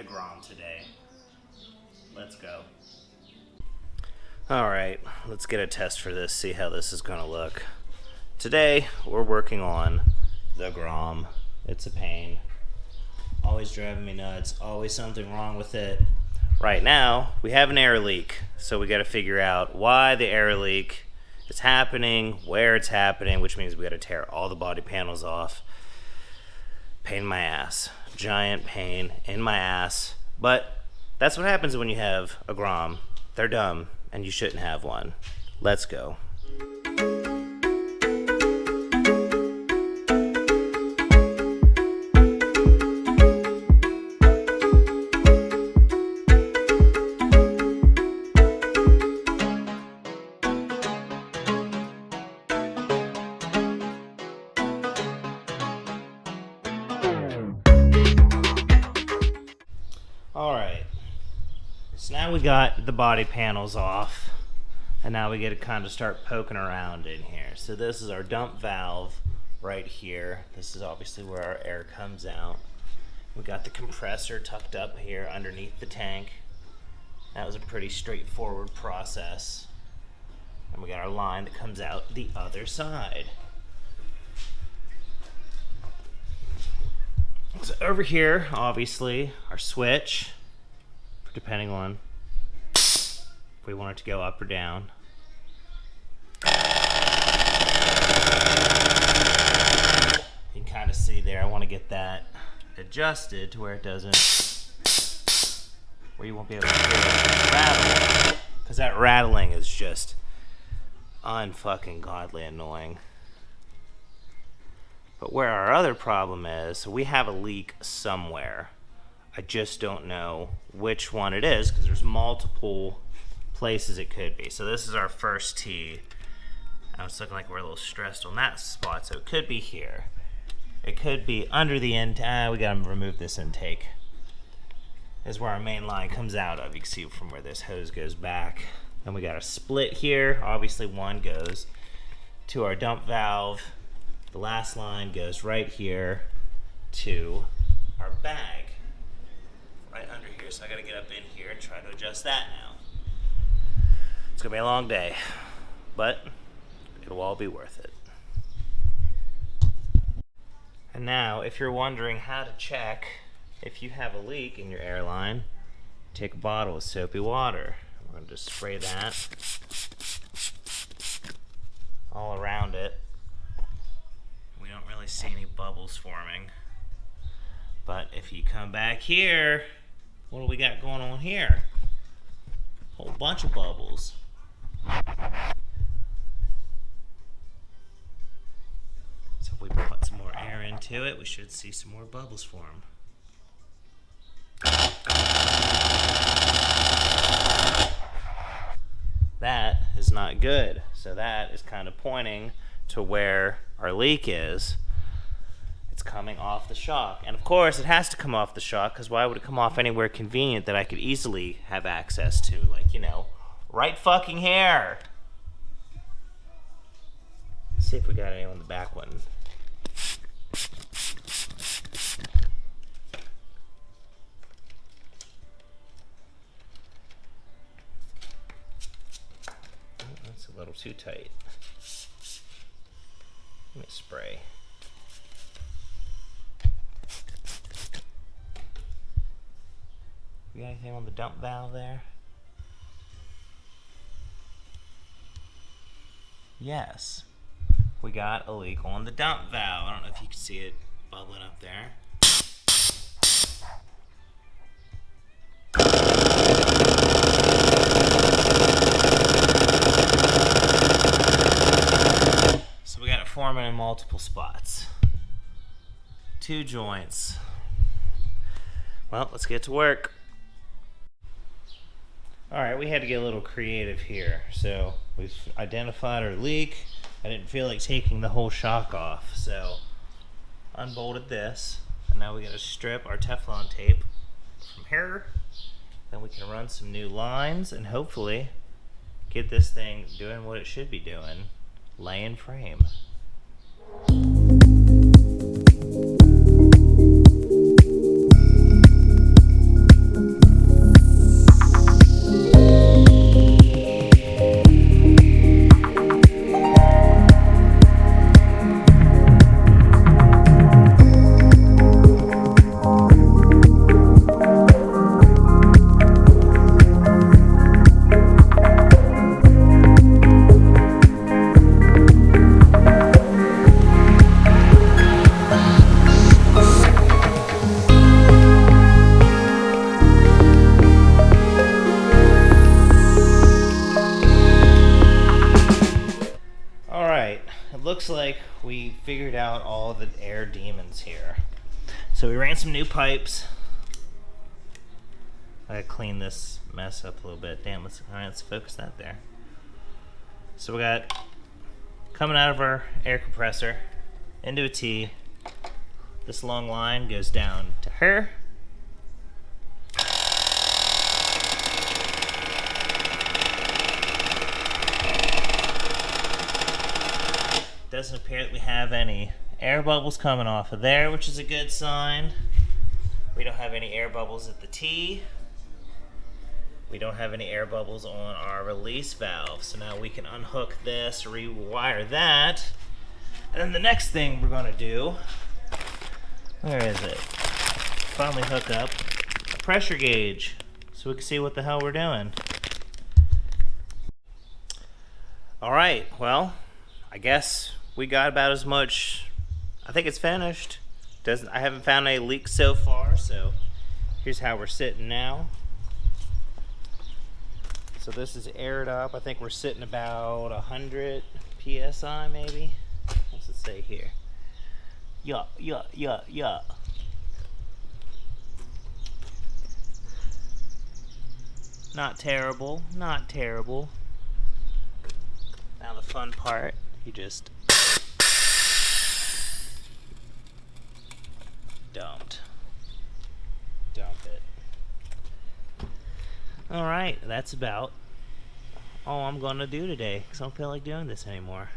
the grom today. Let's go. Alright, let's get a test for this, see how this is going to look. Today, we're working on the grom. It's a pain. Always driving me nuts. Always something wrong with it. Right now, we have an air leak. So we got to figure out why the air leak is happening, where it's happening, which means we got to tear all the body panels off. Pain in my ass. Giant pain in my ass. But that's what happens when you have a grom. They're dumb, and you shouldn't have one. Let's go. Alright, so now we got the body panels off, and now we get to kind of start poking around in here. So this is our dump valve right here. This is obviously where our air comes out. We got the compressor tucked up here underneath the tank. That was a pretty straightforward process. And we got our line that comes out the other side. So over here, obviously, our switch, depending on if we want it to go up or down. You can kind of see there, I want to get that adjusted to where it doesn't, where you won't be able to hear it rattle, because that rattling is just unfucking godly annoying. But where our other problem is, we have a leak somewhere. I just don't know which one it is because there's multiple places it could be. So this is our first tee. I was looking like we're a little stressed on that spot, so it could be here. It could be under the intake. We gotta remove this intake. This is where our main line comes out of. You can see from where this hose goes back. Then we got a split here. Obviously one goes to our dump valve. The last line goes right here to our bag. Right under here, so I gotta get up in here and try to adjust that now. It's gonna be a long day, but it'll all be worth it. And now, if you're wondering how to check if you have a leak in your airline, take a bottle of soapy water. We're gonna just spray that all around it. We don't really see any bubbles forming. But if you come back here, what do we got going on here? A whole bunch of bubbles. So if we put some more air into it, we should see some more bubbles form. That is not good. So that is kind of pointing to where our leak is. It's coming off the shock. And of course, it has to come off the shock, because why would it come off anywhere convenient that I could easily have access to? Like, you know, right fucking here. Let's see if we got any on the back one. Oh, that's a little too tight. Let me spray. You got anything on the dump valve there? Yes. We got a leak on the dump valve. I don't know if you can see it bubbling up there. So we got it forming in multiple spots. 2 joints. Well, let's get to work. Alright, we had to get a little creative here. So we've identified our leak. I didn't feel like taking the whole shock off, so unbolted this. And now we gotta strip our Teflon tape from here. Then we can run some new lines and hopefully get this thing doing what it should be doing. Laying frame. looks like we figured out all the air demons here. So we ran some new pipes. I gotta clean this mess up a little bit. Damn, let's focus that there. So we got coming out of our air compressor into a T. This long line goes down to her. Doesn't appear that we have any air bubbles coming off of there, which is a good sign. We don't have any air bubbles at the T. We don't have any air bubbles on our release valve. So now we can unhook this, rewire that. And then the next thing we're gonna do, where is it? Finally hook up a pressure gauge so we can see what the hell we're doing. All right, well, I guess we got about as much. I think it's finished. I haven't found any leaks so far, so here's how we're sitting now. So this is aired up. I think we're sitting about 100 PSI maybe. What's it say here? Yeah. Not terrible, not terrible. Now the fun part, you just dump it. All right, that's about all I'm gonna do today because I don't feel like doing this anymore.